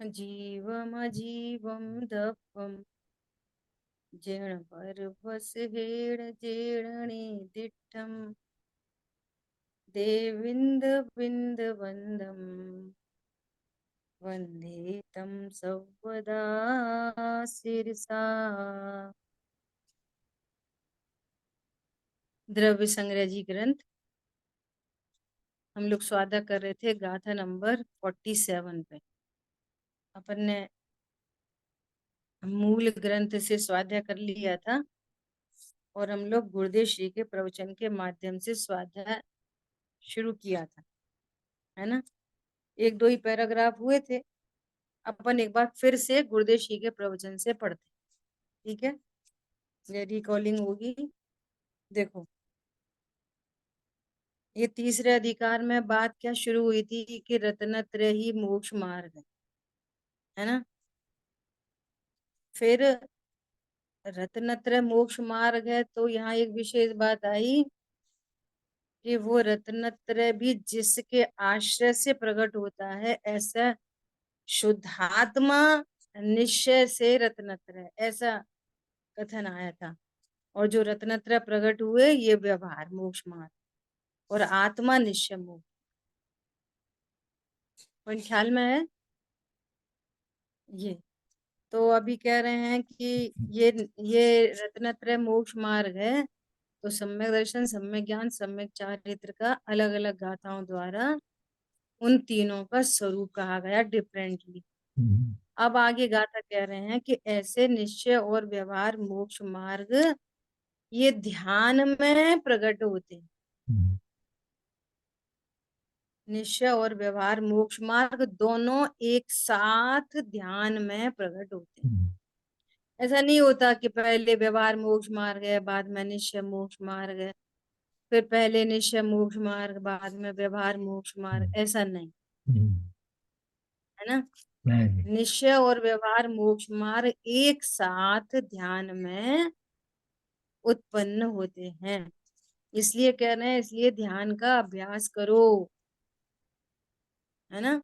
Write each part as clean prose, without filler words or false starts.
जीवमजीवं दप्पं जिह्वरभसहेण दिट्टं देविन्दबिन्दवन्दं वन्दे तं सर्वदा शिरसा। द्रव्य संग्रह जी ग्रंथ हम लोग स्वादा कर रहे थे, गाथा नंबर 47 पे। अपन ने मूल ग्रंथ से स्वाध्याय कर लिया था और हम लोग गुरुदेव श्री के प्रवचन के माध्यम से स्वाध्याय शुरू किया था, है ना। एक दो ही पैराग्राफ हुए थे। अपन एक बार फिर से गुरुदेव श्री के प्रवचन से पढ़ते, ठीक है। ये रिकॉलिंग होगी। देखो, ये तीसरे अधिकार में बात क्या शुरू हुई थी कि रत्नत्रय ही मोक्ष मार्ग है ना। फिर रत्नत्रय मोक्ष मार्ग है तो यहाँ एक विशेष बात आई कि वो रत्नत्रय भी जिसके आश्रय से प्रकट होता है, ऐसा शुद्धात्मा निश्चय से रत्नत्रय, ऐसा कथन आया था। और जो रत्नत्रय प्रकट हुए ये व्यवहार मोक्ष मार्ग और आत्मा निश्चय मोक्ष। पर ख्याल में है ये। तो अभी कह रहे हैं कि ये रत्नत्रय मोक्ष मार्ग है। तो सम्यक दर्शन, सम्यक ज्ञान, सम्यक चारित्र का अलग अलग गाथाओं द्वारा उन तीनों का स्वरूप कहा गया डिफरेंटली। अब आगे गाथा कह रहे हैं कि ऐसे निश्चय और व्यवहार मोक्ष मार्ग ये ध्यान में प्रकट होते हैं। निश्चय और व्यवहार मोक्ष मार्ग दोनों एक साथ ध्यान में प्रकट होते हैं। ऐसा नहीं होता कि पहले व्यवहार मोक्ष मार्ग है, बाद में निश्चय मोक्ष मार्ग है, फिर पहले निश्चय मोक्ष मार्ग, बाद में व्यवहार मोक्ष मार्ग, ऐसा नहीं है ना। निश्चय और व्यवहार मोक्ष मार्ग एक साथ ध्यान में उत्पन्न होते हैं। इसलिए कह रहे हैं, इसलिए ध्यान का अभ्यास करो, है ना।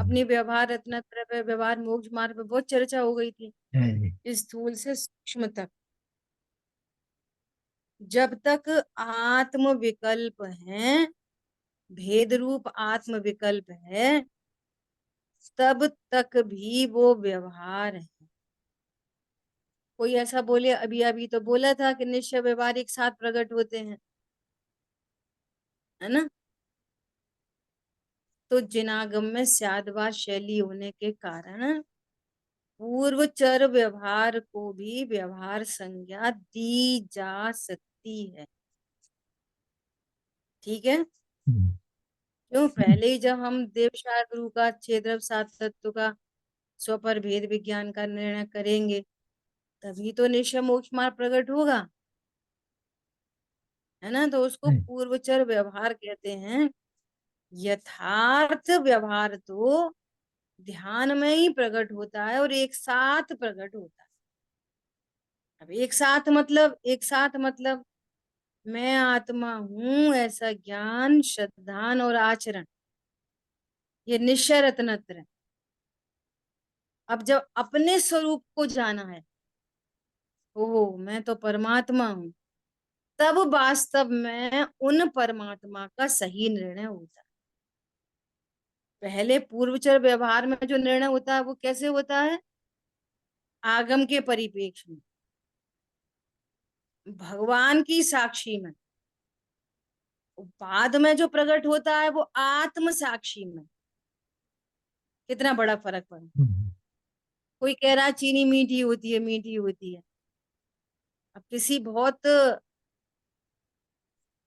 अपनी व्यवहार रत्नत्रय पे, व्यवहार मोक्ष मार्ग पे बहुत चर्चा हो गई थी, स्थूल से सूक्ष्म तक। जब तक आत्म विकल्प है, भेद रूप आत्म विकल्प है, तब तक भी वो व्यवहार है। कोई ऐसा बोले, अभी अभी तो बोला था कि निश्चय व्यवहार एक साथ प्रकट होते हैं, है ना। तो जिनागम में स्यादवाद शैली होने के कारण पूर्व चर व्यवहार को भी व्यवहार संज्ञा दी जा सकती है, ठीक है। क्यों, पहले ही जब हम देवशार गुरु का क्षेत्र सात तत्व का स्वपर भेद विज्ञान का निर्णय करेंगे, तभी तो निश्चय मोक्ष मार्ग प्रकट होगा, है ना। तो उसको पूर्वचर व्यवहार कहते हैं। यथार्थ व्यवहार तो ध्यान में ही प्रकट होता है और एक साथ प्रकट होता है। अब एक साथ मतलब मैं आत्मा हूं, ऐसा ज्ञान, श्रद्धान और आचरण, ये निश्चय रत्नत्र है। अब जब अपने स्वरूप को जाना है, ओ मैं तो परमात्मा हूं, तब वास्तव में उन परमात्मा का सही निर्णय होता है। पहले पूर्वचर व्यवहार में जो निर्णय होता है वो कैसे होता है, आगम के परिप्रेक्ष्य में, भगवान की साक्षी में। बाद में जो प्रकट होता है वो आत्म साक्षी में। कितना बड़ा फर्क पड़ा। कोई कह रहा है चीनी मीठी होती है, मीठी होती है। अब किसी बहुत,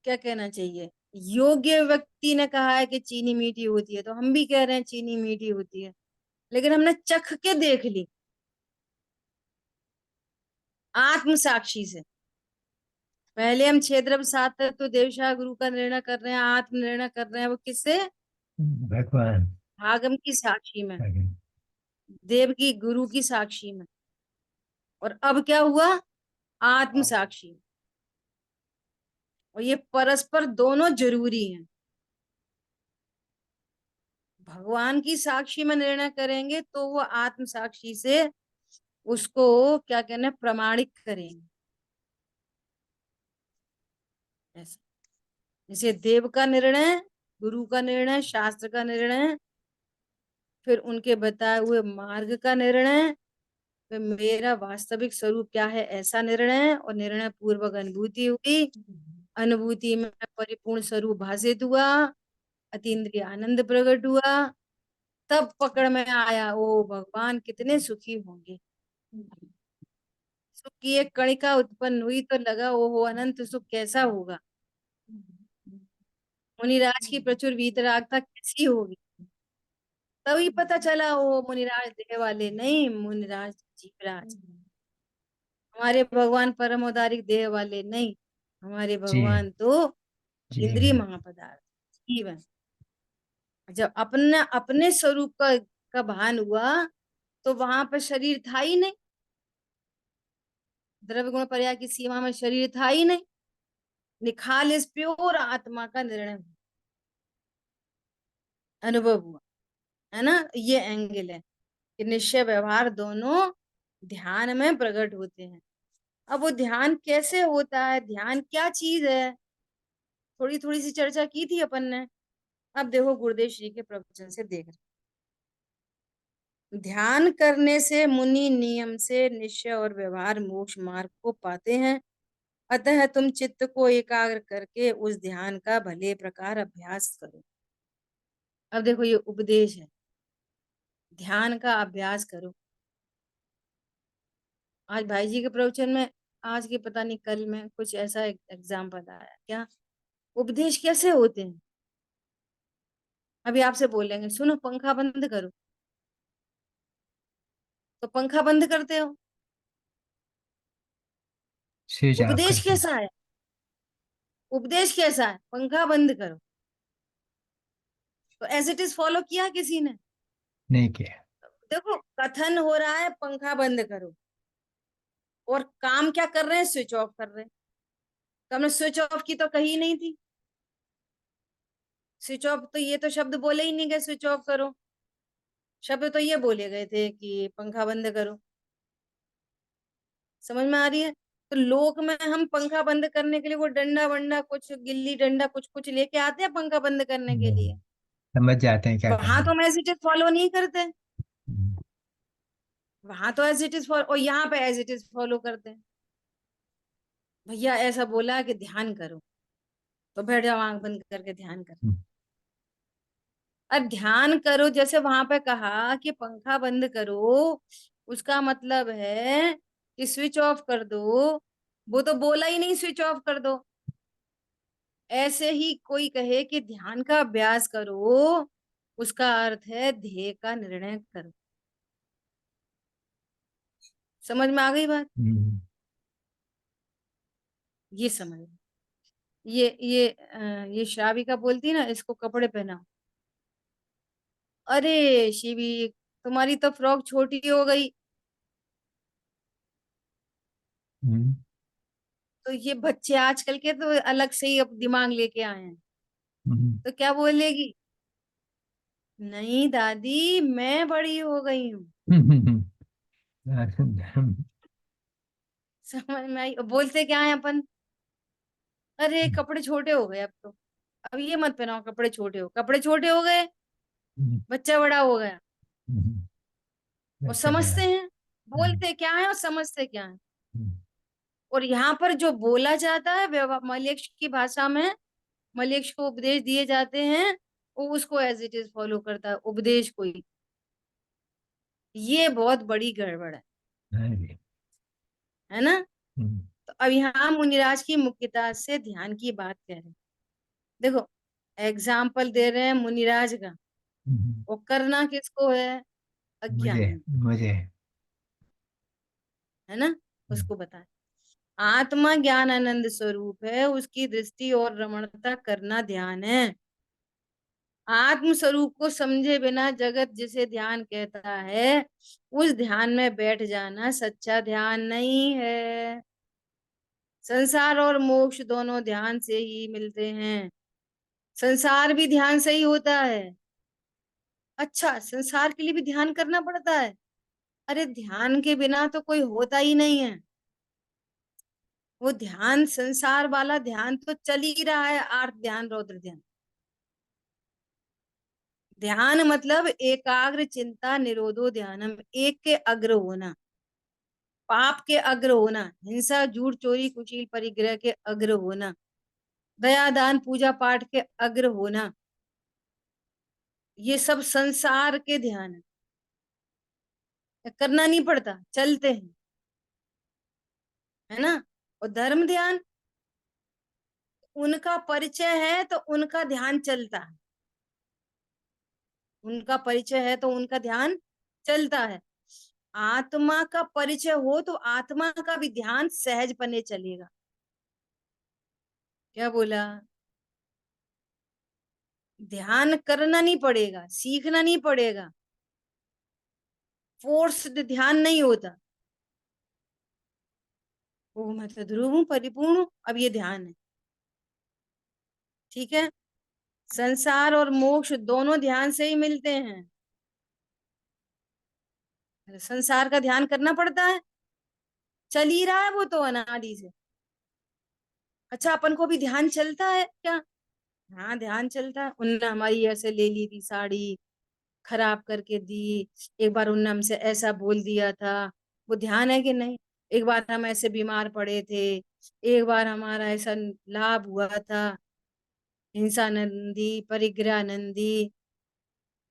क्या कहना चाहिए, योग्य व्यक्ति ने कहा है कि चीनी मीठी होती है, तो हम भी कह रहे हैं चीनी मीठी होती है, लेकिन हमने चख के देख ली आत्म साक्षी से। पहले हम क्षेत्र सात तो देवशाह गुरु का निर्णय कर रहे हैं, आत्म निर्णय कर रहे हैं, वो किससे, भगवान आगम की साक्षी में, देव की गुरु की साक्षी में। और अब क्या हुआ, आत्म साक्षी। और ये परस्पर दोनों जरूरी हैं। भगवान की साक्षी में निर्णय करेंगे तो वो आत्म साक्षी से उसको क्या कहना है, प्रमाणिक करेंगे। ऐसा जैसे देव का निर्णय, गुरु का निर्णय, शास्त्र का निर्णय, फिर उनके बताए हुए मार्ग का निर्णय, फिर मेरा वास्तविक स्वरूप क्या है ऐसा निर्णय, और निर्णय पूर्वक अनुभूति हुई, अनुभूति में परिपूर्ण स्वरूप भासित हुआ, अतीन्द्रिय आनंद प्रकट हुआ, तब पकड़ में आया ओ भगवान कितने सुखी होंगे। सुख की एक कणिका उत्पन्न हुई तो लगा ओहो अनंत सुख कैसा होगा, मुनिराज की प्रचुर वीतरागता कैसी होगी। तभी पता चला ओ मुनिराज देह वाले नहीं, मुनिराज जीवराज, हमारे भगवान परम औदारिक देह वाले नहीं, हमारे जी भगवान तो जी इंद्रिय महापदार्थ जीवन। जब अपना अपने स्वरूप का भान हुआ तो वहां पर शरीर था ही नहीं, द्रव्य गुण पर्याय की सीमा में शरीर था ही नहीं, निखालिस प्योर आत्मा का निर्णय हुआ, अनुभव हुआ, है ना। ये एंगल है कि निश्चय व्यवहार दोनों ध्यान में प्रकट होते हैं। अब वो ध्यान कैसे होता है, ध्यान क्या चीज है, थोड़ी थोड़ी सी चर्चा की थी अपन ने। अब देखो गुरुदेव श्री के प्रवचन से देख रहे, ध्यान करने से मुनि नियम से निश्चय और व्यवहार मोक्ष मार्ग को पाते हैं। अतः तुम चित्त को एकाग्र करके उस ध्यान का भले प्रकार अभ्यास करो। अब देखो ये उपदेश है, ध्यान का अभ्यास करो। आज भाई जी के प्रवचन में, आज के पता नहीं कल में कुछ ऐसा एग्जाम्पल आया क्या, उपदेश कैसे होते हैं। अभी आपसे बोलेंगे सुनो पंखा बंद करो, तो पंखा बंद करते हो। स्विच ऑफ उपदेश करते हैं। कैसा है, उपदेश कैसा है, पंखा बंद करो, तो एज इट इज फॉलो किया किसी ने। नहीं किया। देखो कथन हो रहा है पंखा बंद करो, और काम क्या कर रहे हैं, स्विच ऑफ कर रहे हैं। तो हमने स्विच ऑफ की तो कही नहीं थी, स्विच ऑफ तो ये तो शब्द बोले ही नहीं गए, स्विच ऑफ करो, शब्द तो ये बोले गए थे कि पंखा बंद करो। समझ में आ रही है। तो लोक में हम पंखा बंद करने के लिए वो डंडा वंडा कुछ गिल्ली डंडा कुछ कुछ लेके आते हैं पंखा बंद करने के नहीं, लिए। समझ जाते हैं क्या वहां करना तो है। हम एज इट इज फॉलो नहीं करते, हम्म, वहां तो एज इट इज फॉलो, और यहाँ पे एज इट इज फॉलो करते हैं। भैया ऐसा बोला कि ध्यान करो, तो बैठ जाओ आंख बंद करके ध्यान कर। हम्म, अब ध्यान करो जैसे वहां पे कहा कि पंखा बंद करो, उसका मतलब है कि स्विच ऑफ कर दो, वो तो बोला ही नहीं स्विच ऑफ कर दो। ऐसे ही कोई कहे कि ध्यान का अभ्यास करो, उसका अर्थ है ध्येय का निर्णय करो। समझ में आ गई बात, हम्म, ये समझ। ये श्राविका बोलती है ना इसको कपड़े पहनाओ, अरे शिवी तुम्हारी तो फ्रॉक छोटी हो गई। हम्म, तो ये बच्चे आजकल के तो अलग से ही अब दिमाग लेके आए हैं, हम्म, तो क्या बोलेगी, नहीं दादी मैं बड़ी हो गई हूँ। हम्म, समझ में आई। और बोलते क्या है अपन, अरे कपड़े छोटे हो गए अब तो, अब ये मत पहनाओ कपड़े छोटे हो, कपड़े छोटे हो गए, बच्चा बड़ा हो गया। और बच्चा बड़ा। समझते हैं, हम्म, बोलते क्या है और समझते क्या है। हम्म, और यहाँ पर जो बोला जाता है मलेच्छ की भाषा में, मलेच्छ को उपदेश दिए जाते हैं, वो उसको एज इट इज फॉलो करता है उपदेश को ही। ये बहुत बड़ी गड़बड़ अरे, है ना। हम्म, तो अब यहाँ मुनिराज की मुख्यता से ध्यान की बात कह रहे हैं। देखो एग्जाम्पल दे रहे हैं मुनिराज का, हम्म, वो करना किसको है, मुझे अज्ञानी, मुझे है ना। हम्म, उसको बताए आत्मा ज्ञान आनंद स्वरूप है, उसकी दृष्टि और रमणता करना ध्यान है। आत्म स्वरूप को समझे बिना जगत जिसे ध्यान कहता है, उस ध्यान में बैठ जाना सच्चा ध्यान नहीं है। संसार और मोक्ष दोनों ध्यान से ही मिलते हैं, संसार भी ध्यान से ही होता है, अच्छा, संसार के लिए भी ध्यान करना पड़ता है? अरे ध्यान के बिना तो कोई होता ही नहीं है। वो ध्यान, संसार वाला ध्यान तो चल ही रहा है, आर्त ध्यान, रौद्र ध्यान। ध्यान मतलब एकाग्र चिंता निरोधो ध्यानम, एक के अग्र होना, पाप के अग्र होना, हिंसा झूठ चोरी कुशील परिग्रह के अग्र होना, दया दान पूजा पाठ के अग्र होना, ये सब संसार के ध्यान है, करना नहीं पड़ता, चलते हैं, है ना। और धर्म ध्यान, उनका परिचय है तो उनका ध्यान चलता है, उनका परिचय है तो उनका ध्यान चलता है। आत्मा का परिचय हो तो आत्मा का भी ध्यान सहज पने चलेगा। क्या बोला? ध्यान करना नहीं पड़ेगा, सीखना नहीं पड़ेगा, फोर्स्ड ध्यान नहीं होता। वो मैं तो ध्रुव हूं, परिपूर्ण हूं, अब ये ध्यान है। ठीक है। संसार और मोक्ष दोनों ध्यान से ही मिलते हैं। संसार का ध्यान करना पड़ता है, चल ही रहा है वो तो अनादि से। अच्छा, अपन को भी ध्यान चलता है क्या? हाँ, ध्यान चलता है। उनने हमारी ऐसे ले ली थी साड़ी, खराब करके दी, एक बार उनने हमसे ऐसा बोल दिया था, वो ध्यान है कि नहीं? एक बार हम ऐसे बीमार पड़े थे, एक बार हमारा ऐसा लाभ हुआ था, हिंसा नंदी परिग्रह नंदी,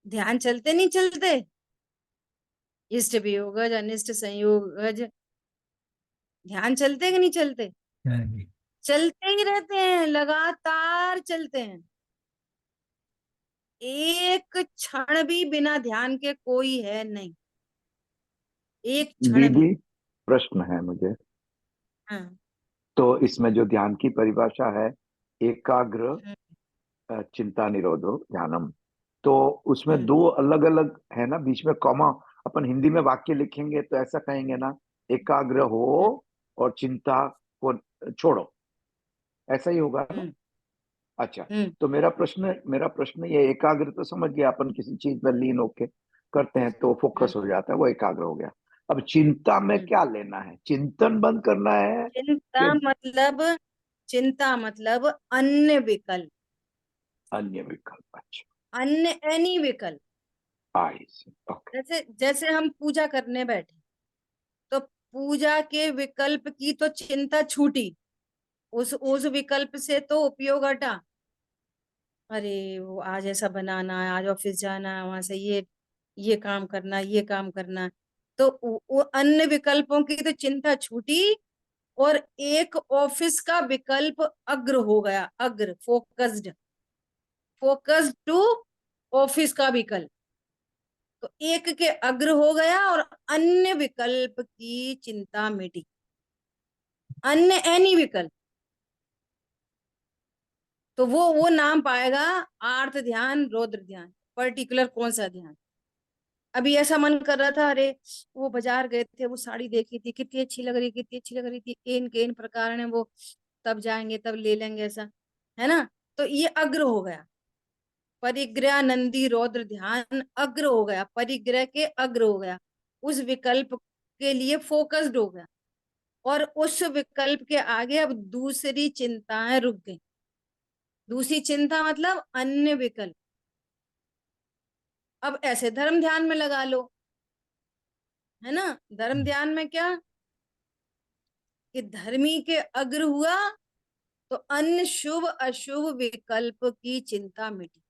ध्यान चलते नहीं चलते? इष्ट वियोगज अनिष्ट संयोगज, ध्यान चलते कि नहीं चलते? हाँ जी। चलते ही रहते हैं, लगातार चलते हैं। एक क्षण भी बिना ध्यान के कोई है नहीं, एक क्षण भी। दीदी, प्रश्न है मुझे। हाँ। तो इसमें जो ध्यान की परिभाषा है, एकाग्र हम्म। चिंता निरोधो ध्यानम, तो उसमें हम्म। दो अलग अलग है ना, बीच में कॉमा। अपन हिंदी में वाक्य लिखेंगे तो ऐसा कहेंगे ना, एकाग्र हो हम्म। और चिंता को छोड़ो, ऐसा ही होगा ना? हम्म। अच्छा। हम्म। तो मेरा प्रश्न ये, एकाग्र तो समझ गया, अपन किसी चीज में लीन होके करते हैं तो फोकस हम्म। हो जाता है, वो एकाग्र हो गया। अब चिंता में हम्म। क्या लेना है? चिंतन बंद करना है चिंता कि मतलब, चिंता मतलब अन्य विकल्प, अन्य विकल्प? अच्छा, अन्य एनी विकल्प। आई सी, ओके। जैसे जैसे हम पूजा करने बैठे, तो पूजा के विकल्प की तो चिंता छूटी, उस विकल्प से तो उपयोग हटा। अरे वो आज ऐसा बनाना है, आज ऑफिस जाना है, वहां से ये काम करना है, ये काम करना है, तो वो अन्य विकल्पों की तो चिंता छूटी, और एक ऑफिस का विकल्प अग्र हो गया, अग्र फोकस्ड, फोकस्ड टू ऑफिस का विकल्प, तो एक के अग्र हो गया और अन्य विकल्प की चिंता मिटी। अन्य एनी विकल्प, तो वो नाम पाएगा आर्त ध्यान, रौद्र ध्यान, पर्टिकुलर कौन सा ध्यान। अभी ऐसा मन कर रहा था, अरे वो बाजार गए थे, वो साड़ी देखी थी, कितनी अच्छी लग रही, कितनी अच्छी लग रही थी, केन केन प्रकार है वो, तब जाएंगे तब ले लेंगे, ऐसा है ना। तो ये अग्र हो गया, परिग्रह नंदी रौद्र ध्यान अग्र हो गया, परिग्रह के अग्र हो गया, उस विकल्प के लिए फोकस्ड हो गया, और उस विकल्प के आगे अब दूसरी चिंताएं रुक गई। दूसरी चिंता मतलब अन्य विकल्प। अब ऐसे धर्म ध्यान में लगा लो, है ना। धर्म ध्यान में क्या, कि धर्मी के अग्र हुआ तो अन्य शुभ अशुभ विकल्प की चिंता मिटी,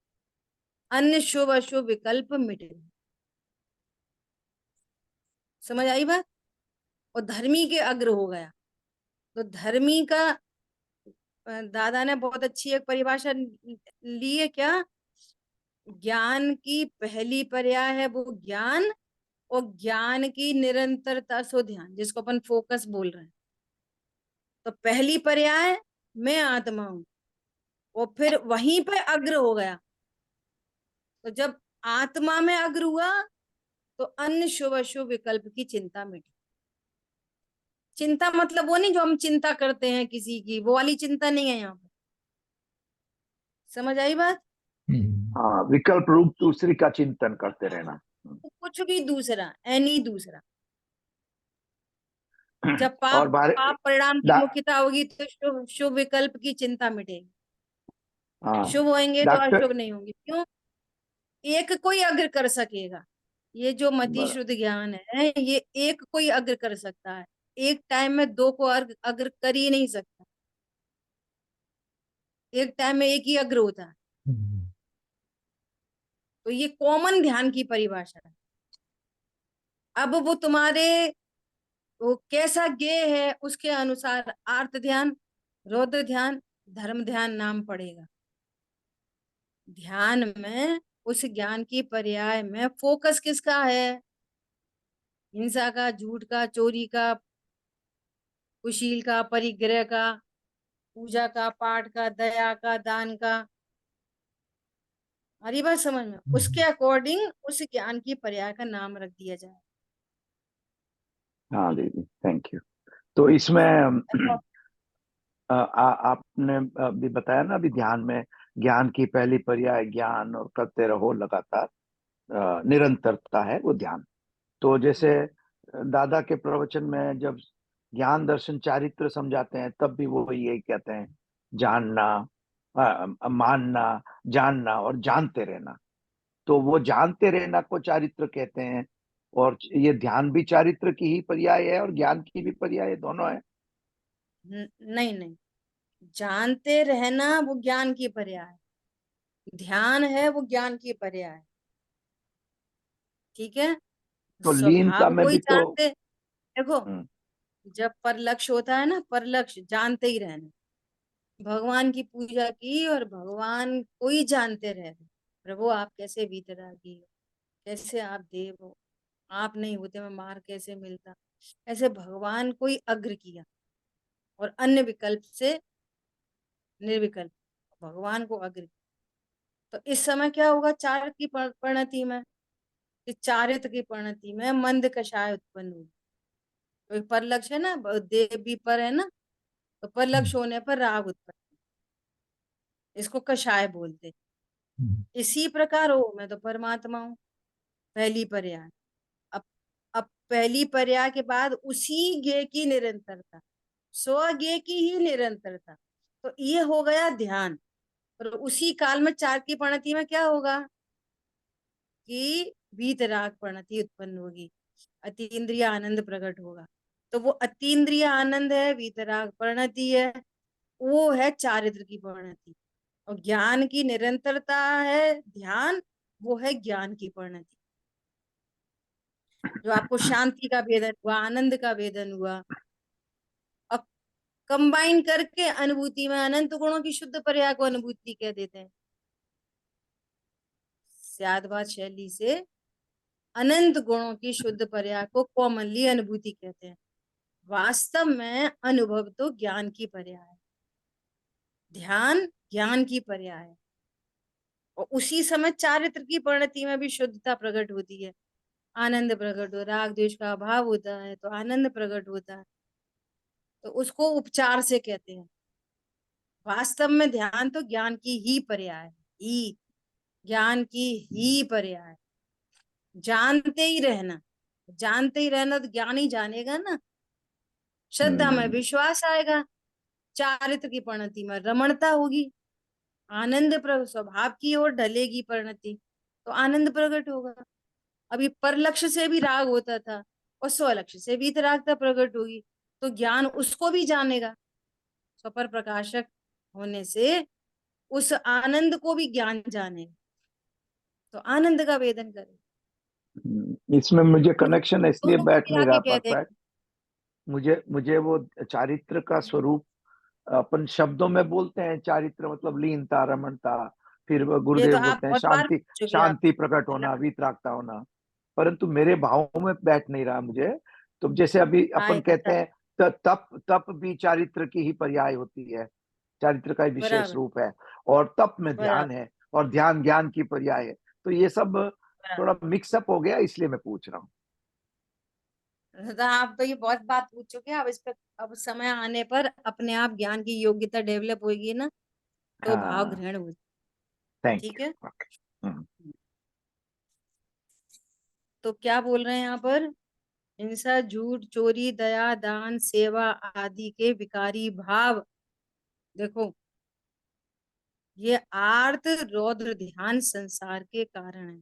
अन्य शुभ अशुभ विकल्प मिटे। समझ आई बात? और धर्मी के अग्र हो गया, तो धर्मी का, दादा ने बहुत अच्छी एक परिभाषा ली है क्या, ज्ञान की पहली पर्याय है वो ज्ञान, और ज्ञान की निरंतरता सो ध्यान, जिसको अपन फोकस बोल रहे हैं। तो पहली पर्याय मैं आत्मा हूं, और फिर वहीं पे अग्र हो गया, तो जब आत्मा में अग्र हुआ तो अन्य शुभ अशुभ विकल्प की चिंता मिटी। चिंता मतलब वो नहीं जो हम चिंता करते हैं किसी की, वो वाली चिंता नहीं है यहाँ पर। समझ आई बात? हाँ, विकल्प रूप दूसरी का चिंतन करते रहना। कुछ भी दूसरा, एनी दूसरा। जब पाप और बारे पाप परिणाम की डा, मुख्यता होगी तो शुभ शुभ विकल्प की चिंता मिटेगी। हाँ शुभ होंगे तो डॉक्टर, अशुभ नहीं होंगे। क्यों? एक कोई अग्र कर सकेगा। ये जो मति बर, शुद्ध ज्ञान है, ये एक कोई अग्र कर सकता है। एक टाइम में दो को अग्र कर ही नहीं सकता। एक टाइम में एक ही अग्र होता है। तो ये कॉमन ध्यान की परिभाषा है। अब वो तुम्हारे वो कैसा ज्ञेय है उसके अनुसार आर्त ध्यान, रौद्र ध्यान, धर्म ध्यान नाम पड़ेगा। ध्यान में उस ज्ञान की पर्याय में फोकस किसका है? हिंसा का, झूठ का, चोरी का, कुशील का, परिग्रह का, पूजा का, पाठ का, दया का, दान का। हमारी बात समझ में? उसके अकॉर्डिंग उस ज्ञान की पर्याय का नाम रख दिया जाए। हाँ दीदी थैंक यू। तो इसमें आपने अभी बताया ना, अभी ध्यान में ज्ञान की पहली पर्याय ज्ञान और करते रहो लगातार, निरंतरता है वो ध्यान। तो जैसे दादा के प्रवचन में जब ज्ञान दर्शन चारित्र समझाते हैं तब भी वो यही कहते हैं, जानना, मानना, जानना और जानते रहना। तो वो जानते रहना को चारित्र कहते हैं, और ये ध्यान भी चारित्र की ही पर्याय है और ज्ञान की भी पर्याय है, दोनों है। नहीं नहीं, जानते रहना वो ज्ञान की पर्याय है। ध्यान है वो ज्ञान की पर्याय है। ठीक है। तो लीनता स्वभाव में को ही भी तो जानते। देखो, हम्म, जब पर लक्ष्य होता है ना, पर लक्ष्य जानते ही रहना। भगवान की पूजा की और भगवान को ही जानते रह गए। प्रभु आप कैसे वीतरागी हो, कैसे आप देव हो, आप नहीं होते मैं मार कैसे मिलता। ऐसे भगवान को ही अग्र किया और अन्य विकल्प से निर्विकल्प भगवान को अग्र किया। तो इस समय क्या होगा? चार की परिणति में, इस चारित्र की परिणति में मंद कषाय उत्पन्न होगी। तो एक परलक्ष्य है ना, देव भी पर है ना, तो परलक्ष्य होने पर राग उत्पन्न, इसको कषाय बोलते। इसी प्रकार हो, मैं तो परमात्मा हूँ। पहली पर्याय। अब अब पहली पर्याय के बाद उसी ज्ञेय की निरंतरता, स्वज्ञेय की ही निरंतरता। तो ये हो गया ध्यान। और उसी काल में चार की परिणति में क्या होगा कि वीतराग परिणति उत्पन्न होगी, अतीन्द्रिय आनंद प्रकट होगा। तो वो अतीन्द्रिय आनंद है, वीतराग परिणति है, वो है चारित्र की परिणति। और ज्ञान की निरंतरता है ध्यान, वो है ज्ञान की परिणति। जो आपको शांति का भेदन हुआ, आनंद का भेदन हुआ, अब कंबाइन करके अनुभूति में अनंत गुणों की शुद्ध पर्याय को अनुभूति कह देते हैं। स्यादभात शैली से अनंत गुणों की शुद्ध पर्याय को कॉमनली अनुभूति कहते हैं। वास्तव में अनुभव तो ज्ञान की पर्याय है, ध्यान ज्ञान की पर्याय है। और उसी समय चारित्र की परिणति में भी शुद्धता प्रकट होती है। आनंद प्रकट हो, राग द्वेष का अभाव होता है तो आनंद प्रकट होता है। तो उसको उपचार से कहते हैं। वास्तव में ध्यान तो ज्ञान की ही पर्याय है, ही ज्ञान की ही पर्याय। जानते ही रहना, जानते ही रहना तो ज्ञान ही जानेगा ना। श्रद्धा में हम्म, विश्वास आएगा, चारित्र की परिणति में रमणता होगी, आनंद स्वभाव की ओर ढलेगी परिणति, तो आनंद प्रकट होगा। अभी परलक्ष्य से भी राग होता था और स्वलक्ष्य से भी रागता प्रकट होगी, तो ज्ञान उसको भी जानेगा। स्वपर प्रकाशक होने से उस आनंद को भी ज्ञान जानेगा, तो आनंद का वेदन करे। इसमें मुझे कनेक्शन इसलिए दोनों को बैठ मिला नहीं के रहा कहते परफेक्ट। हैं। मुझे मुझे वो चारित्र का स्वरूप अपन शब्दों में बोलते हैं, चारित्र मतलब लीनता, रमणता, फिर वो ये तो गुरुदेव आप बोलते हैं बहुत बार शांति, पूछ चुके आप। शांति प्रकट होना, वीतरागता होना। परंतु मेरे भावों में बैठ नहीं रहा मुझे। तो जैसे अभी अपन कहते अच्छा, हैं तप, तप भी चारित्र की ही पर्याय होती है, चारित्र का ही विशेष बराबर रूप है। और तप में ध्यान बराबर है, और ध्यान ज्ञान की पर्याय है। तो ये सब बराबर। थोड़ा मिक्सअप हो गया, इसलिए मैं पूछ रहा हूँ। तो आप तो ये बहुत बात पूछ चुके हैं। अब इस पे अब समय आने पर अपने आप ज्ञान की योग्यता डेवलप होगी ना, तो भाव हाँ ग्रहण हो। थैंक ठीक है। यू। ओके। तो क्या बोल रहे हैं यहाँ पर? हिंसा, झूठ, चोरी, दया, दान, सेवा आदि के विकारी भाव, देखो, ये आर्त रौद्र ध्यान संसार के कारण है।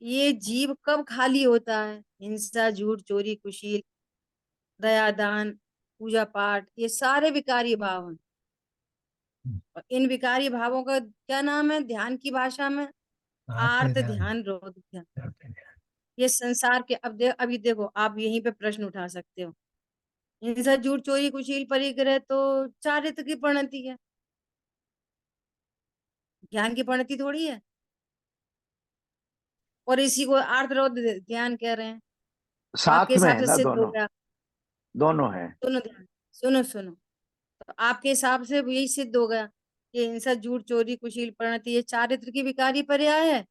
ये जीव कब खाली होता है? हिंसा, झूठ, चोरी, कुशील, दया, दान, पूजा पाठ, ये सारे विकारी भाव हैं। और इन विकारी भावों का क्या नाम है ध्यान की भाषा में? आते आर्त ध्यान। ध्यान, रौद्र ध्यान। आते ध्यान। ये संसार के, अभी देखो, आप यहीं पे प्रश्न उठा सकते हो। हिंसा, झूठ, चोरी, कुशील, परिग्रह तो चारित्र की परिणति है, ज्ञान की परिणति थोड़ी है। और इसी को आर्त रौद्र ध्यान कह रहे हैं। आपके साथ में हिसाब है से ना सिद्ध हो दोनों? गया। दोनों है। सुनो ध्यान, सुनो सुनो। तो आपके हिसाब से यही सिद्ध हो गया कि हिंसा, झूठ, चोरी, कुशील, परिणति ये चारित्र की विकारी पर्याय है।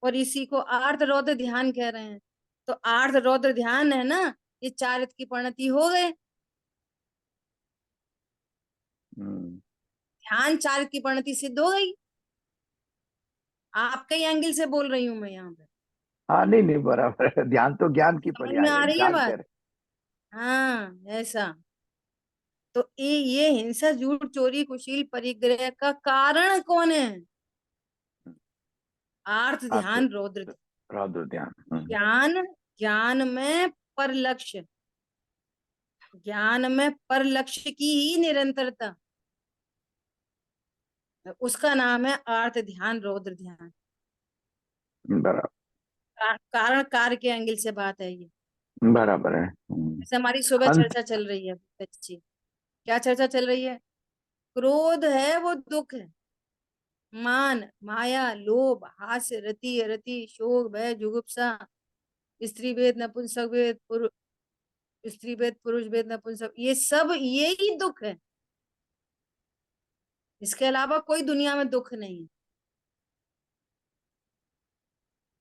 और इसी को आर्त रौद्र ध्यान कह रहे हैं। तो आर्त रौद्र ध्यान है ना, ये चारित्र की परिणति हो गए। हम्म। ध्यान चारित्र की परिणति सिद्ध हो गई। आपके एंगल से बोल रही हूं मैं यहाँ पे। हाँ, नहीं नहीं, बराबर है। ध्यान तो ज्ञान की समझ में पर्याय आ है, रही है ज्ञान कह बात? रहे। हाँ, ऐसा। तो ये हिंसा, झूठ, चोरी, कुशील, परिग्रह का कारण कौन है? आर्थ अर्थ, ध्यान, रौद्र ध्यान। रौद्र ध्यान। ज्ञान, ज्ञान में पर लक्ष्य, ज्ञान में पर लक्ष्य की ही निरंतरता, उसका नाम है आर्त ध्यान, रौद्र ध्यान। बराबर। कारण कार्य के एंगल से बात है ये। बराबर है। जैसे हमारी सुबह अंत। चर्चा चल रही है बच्ची, क्या चर्चा चल रही है? क्रोध है वो दुख है, मान, माया, लोभ, हास्य, रति, अरति, शोक, भय, जुगुप्सा, स्त्री भेद, नपुंसक भेद, स्त्री भेद, पुरुष भेद, नपुंसक, ये सब यही दुख है। इसके अलावा कोई दुनिया में दुख नहीं है।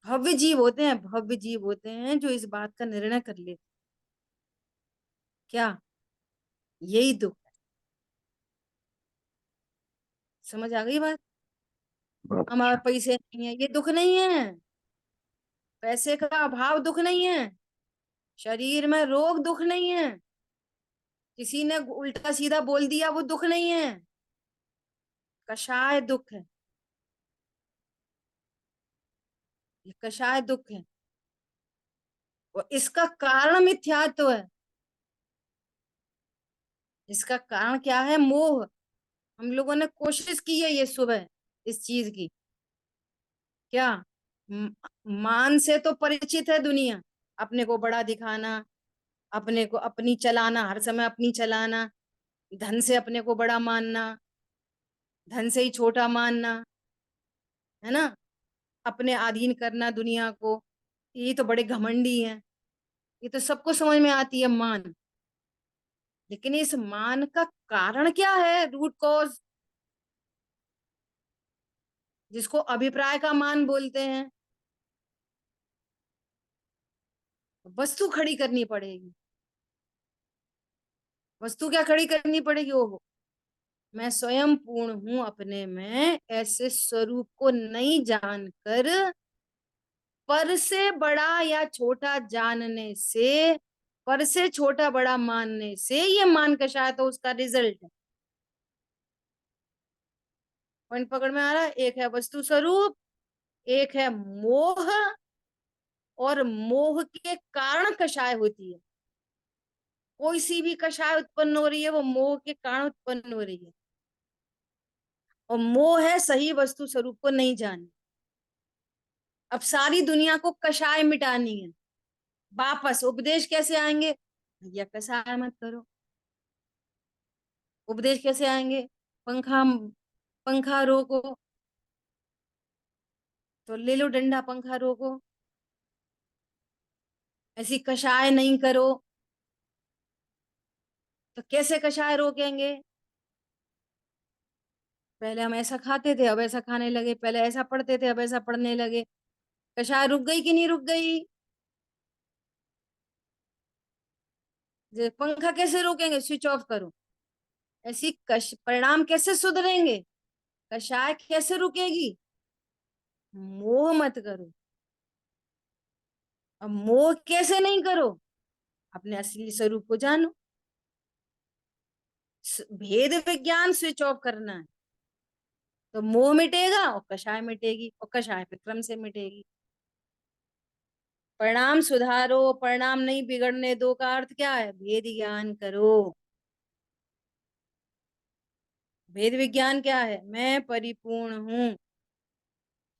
भव्य जीव होते हैं, भव्य जीव होते हैं जो इस बात का निर्णय कर लेते, क्या यही दुख है। समझ आ गई बात? बहुत हमारे अच्छा। पैसे नहीं है, ये दुख नहीं है। पैसे का अभाव दुख नहीं है। शरीर में रोग दुख नहीं है। किसी ने उल्टा सीधा बोल दिया वो दुख नहीं है। कषाय दुख है, ये कषाय दुख है। और इसका कारण मिथ्यात्व है। इसका कारण क्या है? मोह। हम लोगों ने कोशिश की है ये सुबह इस चीज की, क्या म- मान से तो परिचित है दुनिया। अपने को बड़ा दिखाना, अपने को अपनी चलाना, हर समय अपनी चलाना, धन से अपने को बड़ा मानना, धन से ही छोटा मानना, है ना, अपने अधीन करना दुनिया को। ये तो बड़े घमंडी हैं। ये तो सबको समझ में आती है मान। लेकिन इस मान का कारण क्या है? रूट कॉज, जिसको अभिप्राय का मान बोलते हैं। वस्तु खड़ी करनी पड़ेगी। वस्तु क्या खड़ी करनी पड़ेगी? ओहो, मैं स्वयं पूर्ण हूं अपने में, ऐसे स्वरूप को नहीं जानकर पर से बड़ा या छोटा जानने से, पर से छोटा बड़ा मानने से ये मान कषाय तो उसका रिजल्ट है। पॉइंट पकड़ में आ रहा है? एक है वस्तु स्वरूप, एक है मोह, और मोह के कारण कषाय होती है। कोई सी भी कषाय उत्पन्न हो रही है वो मोह के कारण उत्पन्न हो रही है। और मोह है सही वस्तु स्वरूप को नहीं जानना। अब सारी दुनिया को कषाय मिटानी है, वापस उपदेश कैसे आएंगे? भैया कषाय मत करो। उपदेश कैसे आएंगे? पंखा, पंखा रोको, तो ले लो डंडा, पंखा रोको। ऐसी कषाय नहीं करो, तो कैसे कषाय रोकेंगे? पहले हम ऐसा खाते थे, अब ऐसा खाने लगे। पहले ऐसा पढ़ते थे, अब ऐसा पढ़ने लगे। कषाय रुक गई कि नहीं रुक गई? पंखा कैसे रोकेंगे? स्विच ऑफ करो। ऐसी परिणाम कैसे सुधरेंगे? कषाय कैसे रुकेगी? मोह मत करो। अब मोह कैसे नहीं करो? अपने असली स्वरूप को जानो। भेद विज्ञान स्विच ऑफ करना है तो मोह मिटेगा और कषाय मिटेगी, और कषाय पे क्रम से मिटेगी। परिणाम सुधारो, परिणाम नहीं बिगड़ने दो का अर्थ क्या है? भेद ज्ञान करो। भेद विज्ञान क्या है? मैं परिपूर्ण हूं।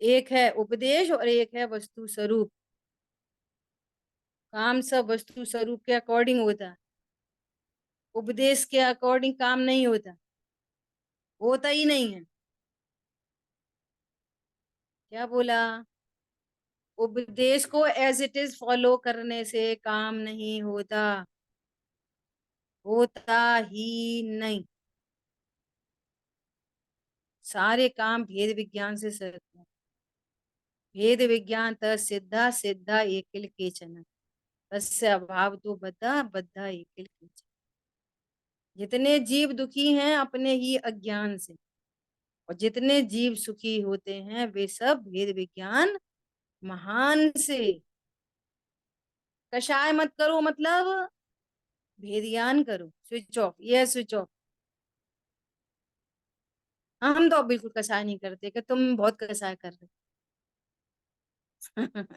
एक है उपदेश और एक है वस्तु स्वरूप। काम सब वस्तु स्वरूप के अकॉर्डिंग होता है, उपदेश के अकॉर्डिंग काम नहीं होता, होता ही नहीं है। क्या बोला? उपदेश को एज इट इज फॉलो करने से काम नहीं होता, होता ही नहीं। सारे काम भेद विज्ञान से सरते हैं। भेद विज्ञान त सिद्धा सिद्धा एकिल केचन, तस्य अभाव तो बद्धा बद्धा एकिल केचन। जितने जीव दुखी हैं अपने ही अज्ञान से, और जितने जीव सुखी होते हैं वे सब भेद विज्ञान महान से। कषाय मत करो मतलब भेद ज्ञान करो। स्विच ऑफ, ये स्विच ऑफ। हम तो बिल्कुल कषाय नहीं करते कि तुम बहुत कषाय कर रहे हो।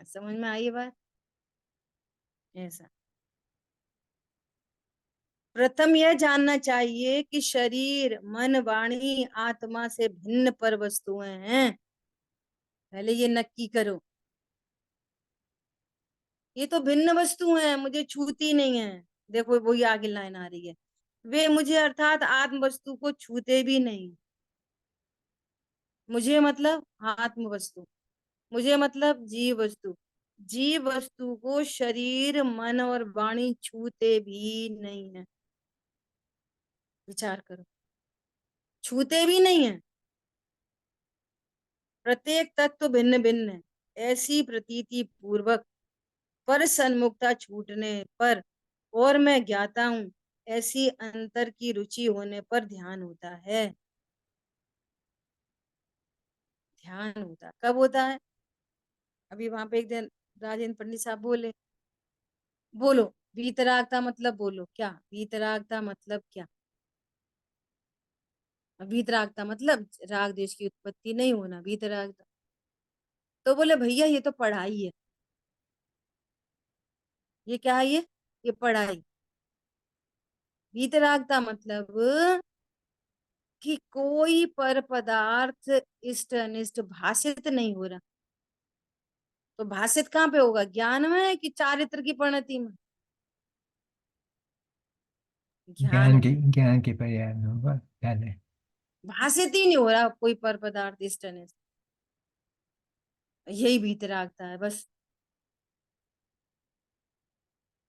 समझ में आई ये बात? ऐसा प्रथम यह जानना चाहिए कि शरीर मन वाणी आत्मा से भिन्न पर वस्तुएं हैं। पहले ये नक्की करो, ये तो भिन्न वस्तु हैं, मुझे छूती नहीं है। देखो वही आगे लाइन आ रही है, वे मुझे अर्थात आत्म वस्तु को छूते भी नहीं। मुझे मतलब आत्म वस्तु, मुझे मतलब जीव वस्तु। जीव वस्तु को शरीर मन और वाणी छूते भी नहीं है। विचार करो, छूते भी नहीं है। प्रत्येक तत्व भिन्न भिन्न है, ऐसी प्रतीति पूर्वक पर सन्मुखता छूटने पर और मैं ज्ञाता हूं, ऐसी अंतर की रुचि होने पर ध्यान होता है। ध्यान होता कब होता है? अभी वहां पे एक दिन राजेंद्र पंडित साहब बोले, बोलो वीतरागता मतलब, बोलो क्या वीतरागता मतलब क्या? वीतरागता मतलब राग द्वेष की उत्पत्ति नहीं होना, वीतरागता। तो बोले भैया ये तो पढ़ाई है। ये क्या है? ये पढ़ाई। वीतरागता मतलब कि कोई पर पदार्थ इष्ट अनिष्ट भाषित नहीं हो रहा। तो भाषित कहाँ पे होगा? ज्ञान में कि चारित्र की परिणति में? ज्ञान में। ज्ञान की पर्याय में होगा पहले। भाषित ही नहीं हो रहा कोई पर पदार्थ इष्ट अनिष्ट। यही वीतरागता है बस।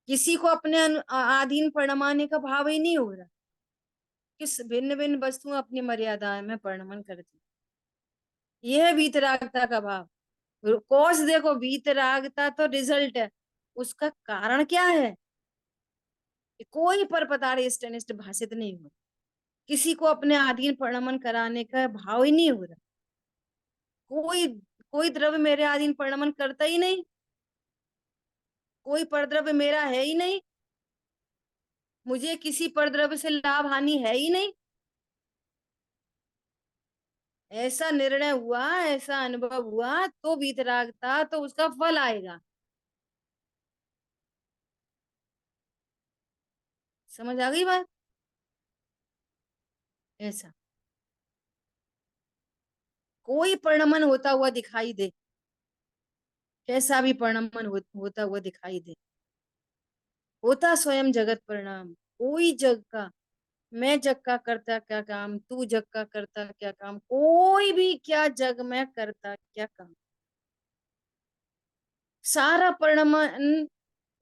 किसी को अपने अधीन परिणमाने का भाव ही नहीं हो रहा। किस भिन्न भिन्न वस्तुएं अपनी मर्यादा में परिणमन करती, यह है वीतरागता का भाव। कोर्स देखो, वीतरागता तो रिजल्ट है, उसका कारण क्या है? कि कोई पर पदार्थ इष्ट अनिष्ट भाषित नहीं हो, किसी को अपने अधीन परिणमन कराने का भाव ही नहीं हो रहा। कोई कोई द्रव्य मेरे अधीन परिणमन करता ही नहीं, कोई परद्रव्य मेरा है ही नहीं, मुझे किसी परद्रव्य से लाभ हानि है ही नहीं। ऐसा निर्णय हुआ, ऐसा अनुभव हुआ तो वीतरागता, तो उसका फल आएगा। समझ आ गई बात? ऐसा कोई परिणमन होता हुआ दिखाई दे, कैसा भी परिणमन होता हुआ दिखाई दे, होता स्वयं जगत परिणाम। कोई जग का, मैं जग का करता क्या काम, तू जग का करता क्या काम, कोई भी क्या जग में करता क्या काम, सारा परिणमन,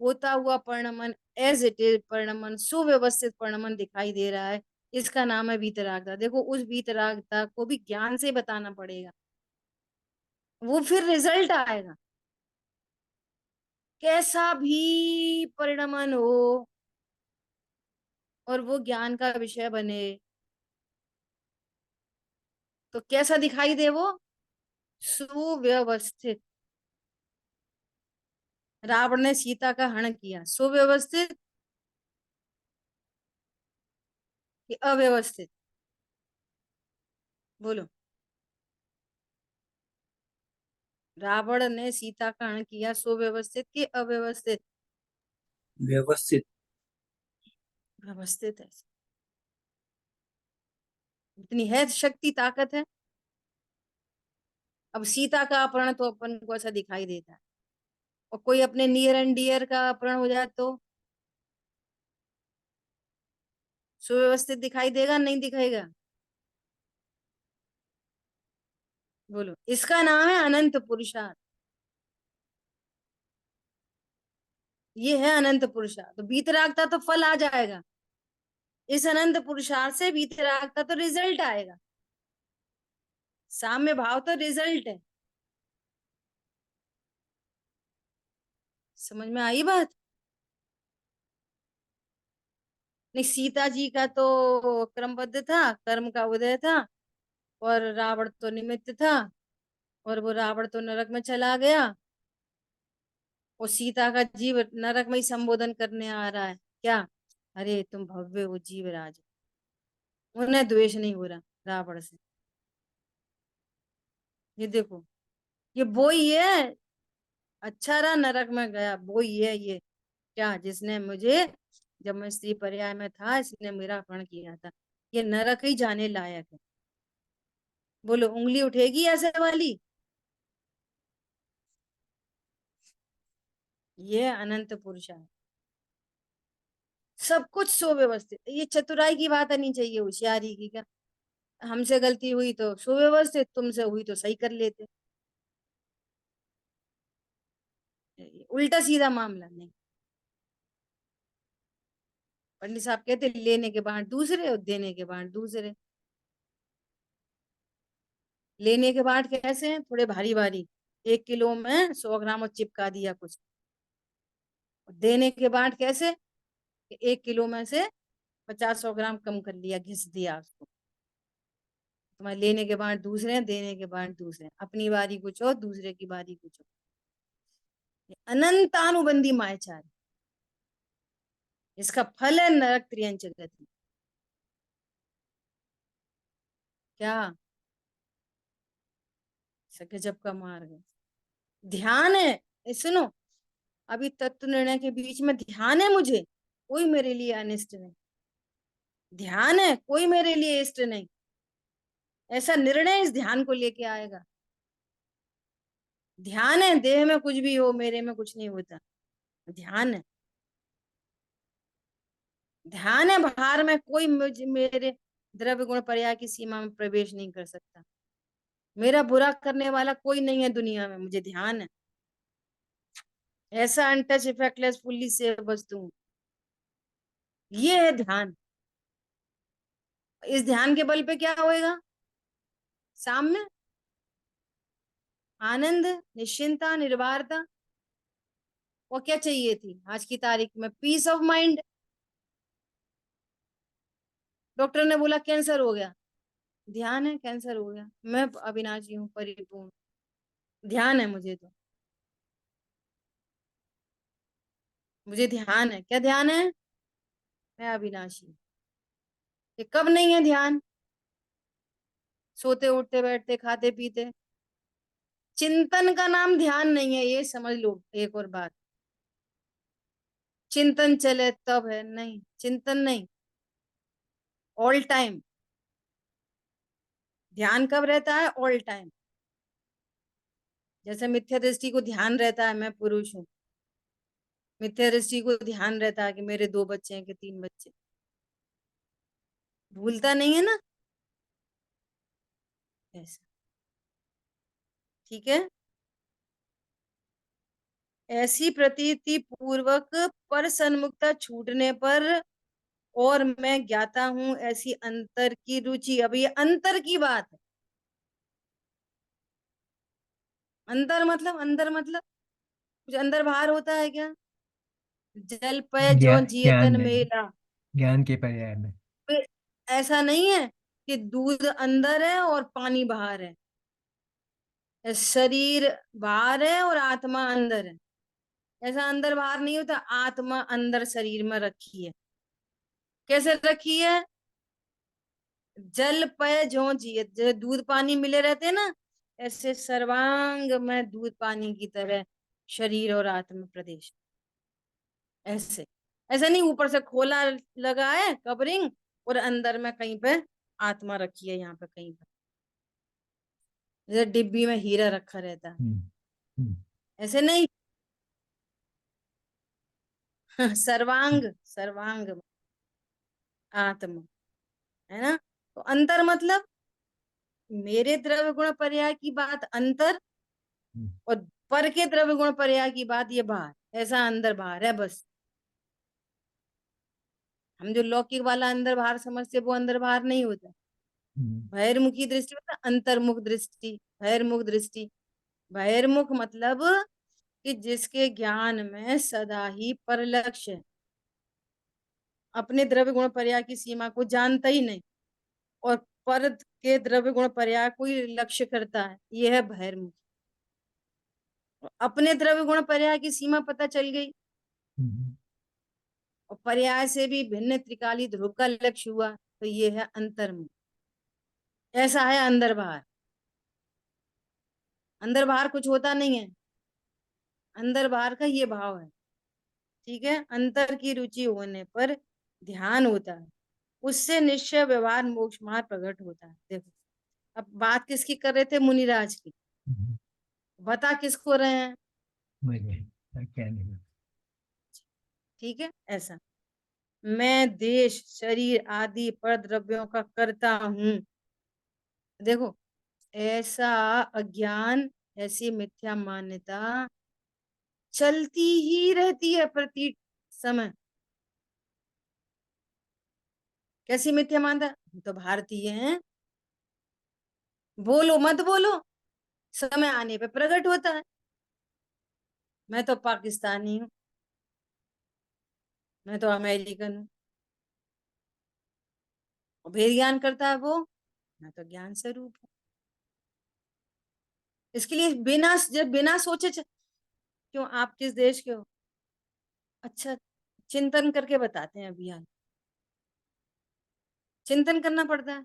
होता हुआ परिणमन, एज इट इज परिणमन, सुव्यवस्थित परिणमन दिखाई दे रहा है। इसका नाम है वीतरागता। देखो उस वीतरागता को भी ज्ञान से बताना पड़ेगा, वो फिर रिजल्ट आएगा। कैसा भी परिणमन हो और वो ज्ञान का विषय बने, तो कैसा दिखाई दे वो? सुव्यवस्थित। रावण ने सीता का हरण किया, सुव्यवस्थित कि अव्यवस्थित? बोलो। रावण ने सीता का हरण किया, सुव्यवस्थित कि अव्यवस्थित? व्यवस्थित। व्यवस्थित है। इतनी है शक्ति, ताकत है। अब सीता का अपहरण तो अपन को ऐसा दिखाई देता है, और कोई अपने नियर एंड डियर का अपहरण हो जाए तो सुव्यवस्थित दिखाई देगा नहीं दिखाएगा? बोलो। इसका नाम है अनंत पुरुषार्थ। ये है अनंत पुरुषार्थ। तो वीतरागता तो फल आ जाएगा, इस अनंत पुरुषार्थ से वीतरागता तो रिजल्ट आएगा। साम्य भाव तो रिजल्ट है। समझ में आई बात? नहीं, सीता जी का तो क्रमबद्ध था, कर्म का उदय था, और रावण तो निमित्त था, और वो रावण तो नरक में चला गया, और सीता का जीव नरक में ही संबोधन करने आ रहा है क्या? अरे तुम भव्य हो जीवराज। उन्हें द्वेष नहीं हो रहा रावण से। ये देखो, ये वो ही है। अच्छा रहा नरक में गया, वो ही है ये। क्या? जिसने मुझे, जब मैं स्त्री पर्याय में था, इसने मेरा अपहरण किया था। ये नरक ही जाने लायक है। बोलो, उंगली उठेगी ऐसे वाली? ये अनंत पुरुष है। सब कुछ सुव्यवस्थित। ये चतुराई की बात नहीं चाहिए, होशियारी की। क्या हमसे गलती हुई तो सुव्यवस्थित, तुमसे हुई तो सही कर लेते। उल्टा सीधा मामला नहीं। पंडित साहब कहते लेने के बाद दूसरे और देने के बाद दूसरे। लेने के बाद कैसे हैं? थोड़े भारी भारी, 1 किलो में 100 ग्राम और चिपका दिया कुछ। देने के बाद कैसे? 1 किलो में से 50-100 ग्राम कम कर लिया, घिस दिया उसको। तुम्हारे लेने के बाद दूसरे हैं, देने के बाद दूसरे हैं। अपनी बारी कुछ हो, दूसरे की बारी कुछ हो। अनंतानुबंधी मायाचार। इसका फल है नरक त्रियंच गति। क्या? गजब का मार्ग है। ध्यान है। सुनो, अभी तत्व निर्णय के बीच में ध्यान है मुझे, कोई मेरे लिए अनिष्ट नहीं। ध्यान है, कोई मेरे लिए इष्ट नहीं। ऐसा निर्णय इस ध्यान को लेके आएगा। ध्यान है, देह में कुछ भी हो, मेरे में कुछ नहीं होता। ध्यान है। ध्यान है, बाहर में कोई मेरे द्रव्य गुण पर्याय की सीमा में प्रवेश नहीं कर सकता। मेरा बुरा करने वाला कोई नहीं है दुनिया में, मुझे ध्यान है। ऐसा अनटच इफेक्टलेस फुल्ली सेफ वस्तु हूं। ये है ध्यान। इस ध्यान के बल पे क्या होएगा? सामने आनंद, निश्चिंता, निर्भरता। और क्या चाहिए थी आज की तारीख में? Piece of mind. डॉक्टर ने बोला कैंसर हो गया, ध्यान है, कैंसर हो गया, मैं अविनाशी हूँ, परिपूर्ण। ध्यान है मुझे तो। मुझे ध्यान है। क्या ध्यान है? मैं अविनाशी हूँ। ये कब नहीं है ध्यान? सोते उठते बैठते खाते पीते। चिंतन का नाम ध्यान नहीं है, ये समझ लो। एक और बात, चिंतन चले तब है, नहीं चिंतन नहीं। All time. ध्यान कब रहता है? All time. जैसे मिथ्या दृष्टि को ध्यान रहता है मैं पुरुष हूँ, मिथ्या दृष्टि को ध्यान रहता है कि मेरे 2 बच्चे हैं कि 3 बच्चे। भूलता नहीं है ना? ऐसा। ठीक है। ऐसी प्रतीति पूर्वक पर सन्मुखता छूटने पर, और मैं ज्ञाता हूं ऐसी अंतर की रुचि। अब ये अंतर की बात है। अंतर मतलब, अंदर मतलब कुछ अंदर बाहर होता है क्या? जल पे जो ज्ञान जियतन में, मेला। ज्ञान के पर्याय में। फिर ऐसा नहीं है कि दूध अंदर है और पानी बाहर है, शरीर बाहर है और आत्मा अंदर है। ऐसा अंदर बाहर नहीं होता, आत्मा अंदर शरीर में रखी है। कैसे रखी है? जल पय ज्यों जिए, जैसे दूध पानी मिले रहते हैं ना, ऐसे सर्वांग में दूध पानी की तरह शरीर और आत्मा प्रदेश। ऐसे ऐसा नहीं ऊपर से खोला लगा है कवरिंग और अंदर में कहीं पे आत्मा रखी है, यहाँ पे कहीं पे जैसे डिब्बी में हीरा रखा रहता है, हम्म, ऐसे नहीं। सर्वांग, सर्वांग आत्मा है ना। तो अंतर मतलब मेरे द्रव्य गुण पर्याय की बात अंतर, हम्म, और पर के द्रव्य गुण पर्याय की बात ये बाहर। ऐसा अंदर बाहर है बस। हम जो लौकिक वाला अंदर बाहर समझते वो अंदर बाहर नहीं होता। बहिर्मुखी दृष्टि मतलब अंतर्मुख दृष्टि, बहिर्मुख दृष्टि। बहिर्मुख मतलब कि जिसके ज्ञान में सदा ही पर लक्ष्य है, अपने द्रव्य गुण पर्याय की सीमा को जानता ही नहीं और पर के द्रव्य गुण पर्याय को ही लक्ष्य करता है, यह है बहिर्मुख। अपने द्रव्य गुण पर्याय की सीमा पता चल गई हम्म, और पर्याय से भी भिन्न त्रिकाली ध्रुव का लक्ष्य हुआ, तो ये है अंतर्मुख। ऐसा है अंदर बाहर। अंदर बाहर कुछ होता नहीं है, अंदर बाहर का ये भाव है। ठीक है, अंतर की रुचि होने पर ध्यान होता है, उससे निश्चय व्यवहार मोक्ष मार्ग प्रकट होता है। देखो अब बात किसकी कर रहे थे? मुनिराज की। हम्म, बता किसको रहे हैं? मुझे क्या नहीं। ठीक है, ऐसा मैं देश शरीर आदि पर द्रव्यों का करता हूं। देखो ऐसा अज्ञान, ऐसी मिथ्या मान्यता चलती ही रहती है प्रति समय। कैसी मिथ्या मान्यता? हम तो भारतीय हैं, बोलो मत बोलो, समय आने पे प्रकट होता है। मैं तो पाकिस्तानी हूँ, मैं तो अमेरिकन हूँ। और भेद ज्ञान करता है वो, मैं तो ज्ञान स्वरूप हूँ। इसके लिए बिना जब बिना सोचे क्यों आप किस देश के हो? अच्छा, चिंतन करके बताते हैं अभी हाल। चिंतन करना पड़ता है,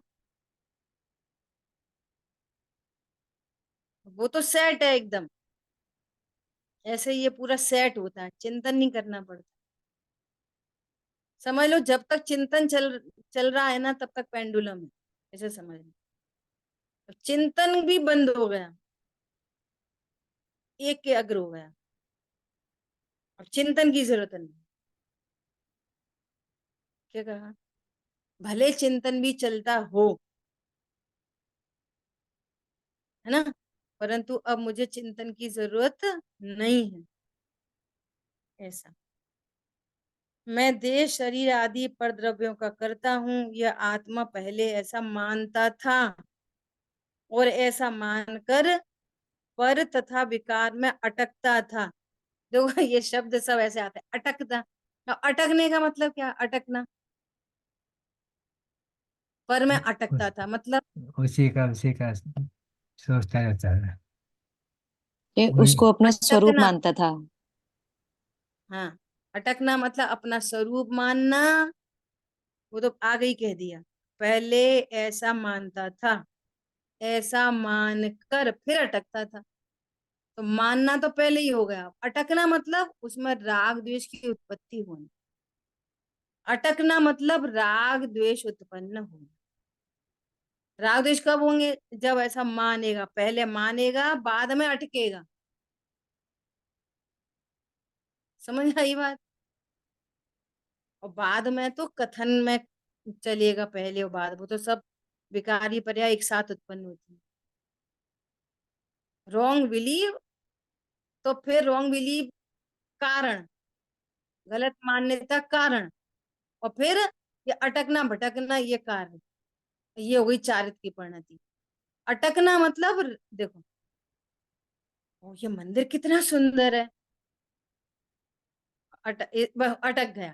वो तो सेट है एकदम। ऐसे ये पूरा सेट होता है, चिंतन नहीं करना पड़ता। समझ लो जब तक चिंतन चल रहा है ना तब तक पेंडुलम है, ऐसे समझ लो। अब चिंतन भी बंद हो गया, एक के अग्र हो गया, अब चिंतन की जरूरत नहीं। क्या कहा? भले चिंतन भी चलता हो, है ना, परंतु अब मुझे चिंतन की जरूरत नहीं है। ऐसा मैं देश शरीर आदि पर द्रव्यों का करता हूँ, यह आत्मा पहले ऐसा मानता था और ऐसा मानकर पर तथा विकार में अटकता था। देखो ये शब्द सब ऐसे आते हैं, अटकता। तो अटकने का मतलब क्या? अटकना, पर में अटकता था मतलब उसी का सोचता रहता है। ये वही। उसको अपना स्वरूप अटकना। मानता था। हाँ, अटकना मतलब अपना स्वरूप मानना। वो तो आगे ही कह दिया, पहले ऐसा मानता था, ऐसा मानकर फिर अटकता था। तो मानना तो पहले ही हो गया, अटकना मतलब उसमें राग द्वेष की उत्पत्ति होना। अटकना मतलब राग द्वेष उत्पन्न होना। राग द्वेष कब होंगे? जब ऐसा मानेगा, पहले मानेगा बाद में अटकेगा। समझ आई बात? और बाद में तो कथन में चलेगा, पहले और बाद, वो तो सब विकारी पर्याय एक साथ उत्पन्न होती है। रॉन्ग बिलीव, तो फिर रॉन्ग बिलीव कारण, गलत मान्यता कारण, और फिर ये अटकना भटकना ये कारण। ये हो गई चारित्र की परिणति। अटकना मतलब देखो, ओ ये मंदिर कितना सुंदर है, अटक गया।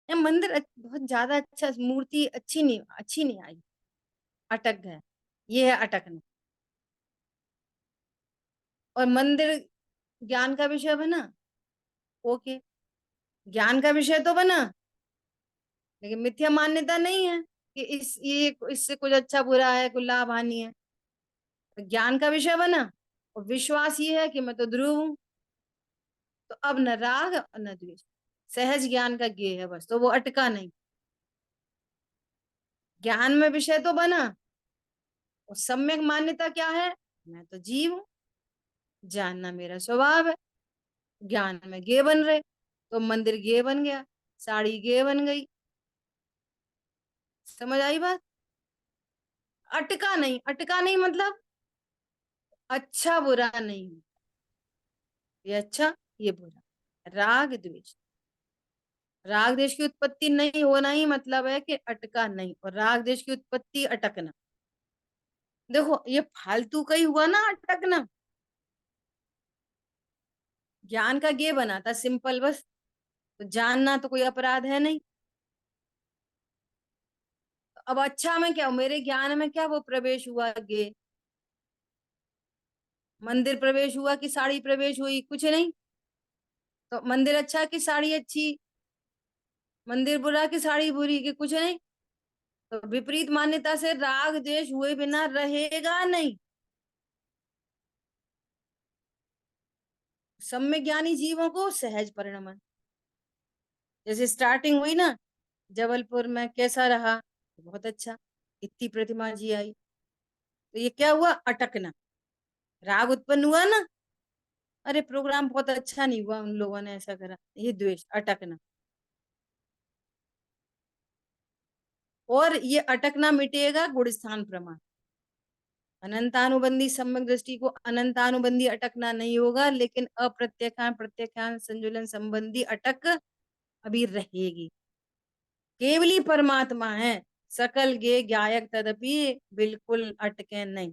ये मंदिर बहुत ज्यादा अच्छा, मूर्ति अच्छी नहीं आई, अटक गया। ये है अटकना। और मंदिर ज्ञान का विषय बना, ओके, ज्ञान का विषय तो बना, लेकिन मिथ्या मान्यता नहीं है कि ये इससे कुछ अच्छा बुरा है, कुछ लाभ हानि है। तो ज्ञान का विषय बना और विश्वास ये है कि मैं तो ध्रुव हूं। तो अब न राग और न द्वेष, सहज ज्ञान का ज्ञेय है बस, तो वो अटका नहीं। ज्ञान में विषय तो बना, और सम्यक मान्यता क्या है, मैं तो जीव हूं, जानना मेरा स्वभाव है। ज्ञान में गे बन रहे, तो मंदिर गे बन गया, साड़ी गे बन गई। समझ आई बात? अटका नहीं मतलब अच्छा बुरा नहीं, ये अच्छा ये बुरा। राग द्वेष, राग द्वेष की उत्पत्ति नहीं होना ही मतलब है कि अटका नहीं, और राग द्वेष की उत्पत्ति अटकना। देखो ये फालतू का ही हुआ ना अटकना। ज्ञान का गे बना था सिंपल बस, तो जानना तो कोई अपराध है नहीं। तो अब अच्छा में क्या, मेरे ज्ञान में क्या वो प्रवेश हुआ गे, मंदिर प्रवेश हुआ कि साड़ी प्रवेश हुई, कुछ नहीं। तो मंदिर अच्छा कि साड़ी अच्छी, मंदिर बुरा कि साड़ी बुरी, कि कुछ नहीं। तो विपरीत मान्यता से राग द्वेष हुए बिना रहेगा नहीं। सम्यक ज्ञानी जीवों को सहज परिणमन, जैसे स्टार्टिंग हुई ना जबलपुर में, कैसा रहा, बहुत अच्छा, इतनी प्रतिमा जी आई। तो ये क्या हुआ, अटकना, राग उत्पन्न हुआ ना, अरे प्रोग्राम बहुत अच्छा नहीं हुआ, उन लोगों ने ऐसा करा, ये द्वेष, अटकना। और ये अटकना मिटेगा गुण स्थान प्रमाण, अनंतानुबंधी सम्यक दृष्टि को अनंतानुबंधी अटकना नहीं होगा, लेकिन अप्रत्यक्षान प्रत्यक्षान संजुलन संबंधी अटक अभी रहेगी। केवली परमात्मा है, सकल गे गायक तदपि बिल्कुल अटके नहीं।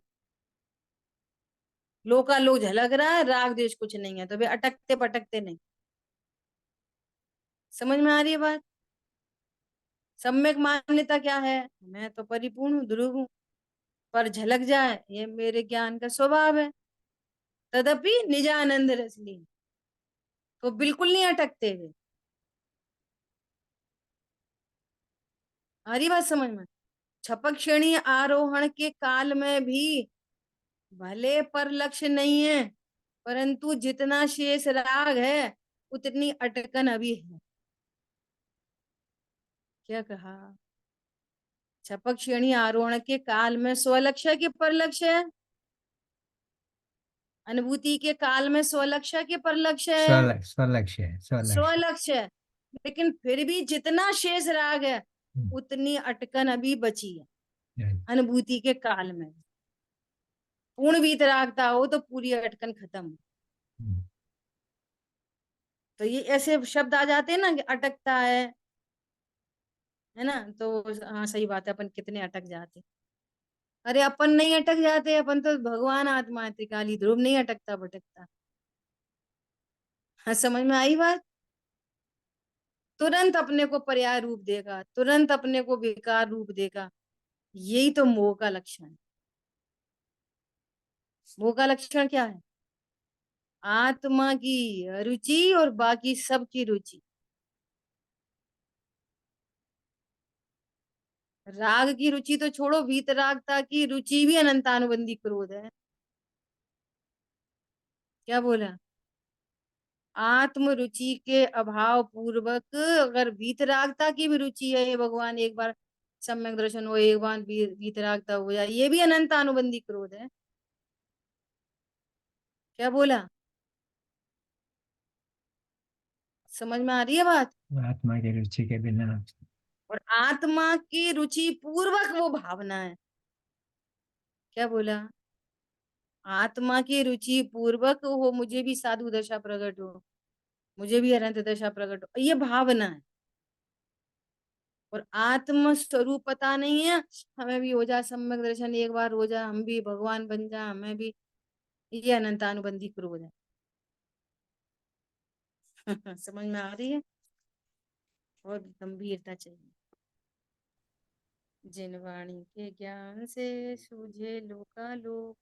लोग झलक रहा है, राग देश कुछ नहीं है, तो वे अटकते पटकते नहीं। समझ में आ रही है बात? सम्यक मान्यता क्या है, मैं तो परिपूर्ण हूँ, ध्रुव हूँ, पर झलक जाए ये मेरे ज्ञान का स्वभाव है। तदपि निजानंद रसली, तो बिल्कुल नहीं अटकते हुए। आ रही बात समझ में? छपक श्रेणी आरोहण के काल में भी भले पर लक्ष्य नहीं है, परंतु जितना शेष राग है उतनी अटकन अभी है। क्या कहा? छपक श्रेणी आरोहण के काल में स्वलक्ष्य के परलक्ष्य है, अनुभूति के काल में स्वलक्ष्य के परलक्ष्य है, स्वलक्ष्य है, स्वलक्ष्य। स्वलक्ष्य है। लेकिन फिर भी जितना शेष राग है उतनी अटकन अभी बची है अनुभूति के काल में। पूर्ण वीतरागता हो तो पूरी अटकन खत्म हो। तो ये ऐसे शब्द आ जाते हैं ना कि अटकता है ना, तो हाँ सही बात है, अपन कितने अटक जाते। अरे अपन नहीं अटक जाते, अपन तो भगवान आत्मा है, त्रिकाली ध्रुव नहीं अटकता भटकता। हाँ समझ में आई बात? तुरंत अपने को पर्याय रूप देगा, तुरंत अपने को विकार रूप देगा। यही तो मोह का लक्षण है। मोह का लक्षण क्या है? आत्मा की रुचि और बाकी सबकी रुचि। राग की रुचि तो छोड़ो, वीतरागता की रुचि भी अनंतानुबंधी क्रोध है। क्या बोला? आत्म रुचि के अभाव पूर्वक अगर वीतरागता की भी रुचि है, ये भगवान एक बार सम्यक दर्शन हो, एक बार वीतरागता हो जाए, ये भी अनंतानुबंधी क्रोध है। क्या बोला? समझ में आ रही है बात? आत्मा की रुचि के बिना। और आत्मा की रुचि पूर्वक वो भावना है। क्या बोला? आत्मा की रुचि पूर्वक हो, मुझे भी साधु दशा प्रकट हो, मुझे भी अनंत दशा प्रकट हो, ये भावना है। और आत्म स्वरूप पता नहीं है, हमें भी हो जाए सम्यक दर्शन, एक बार हो जाए, हम भी भगवान बन जाए, हमें भी, ये अनंतानुबंधी क्रोध है। समझ में आ रही है? और गंभीरता चाहिए। जिन वाणी के ज्ञान से सूझे लोकालोक,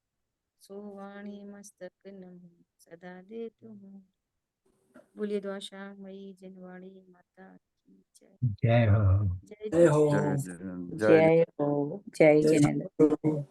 सो वाणी मस्तक नमो सदा दे तुम। बोलिए द्वाशामयी जिनवाणी माता की जय। जय हो। जय जय हो। जिनेन्द्र। जय जय हो, जय जिनेन्द्र।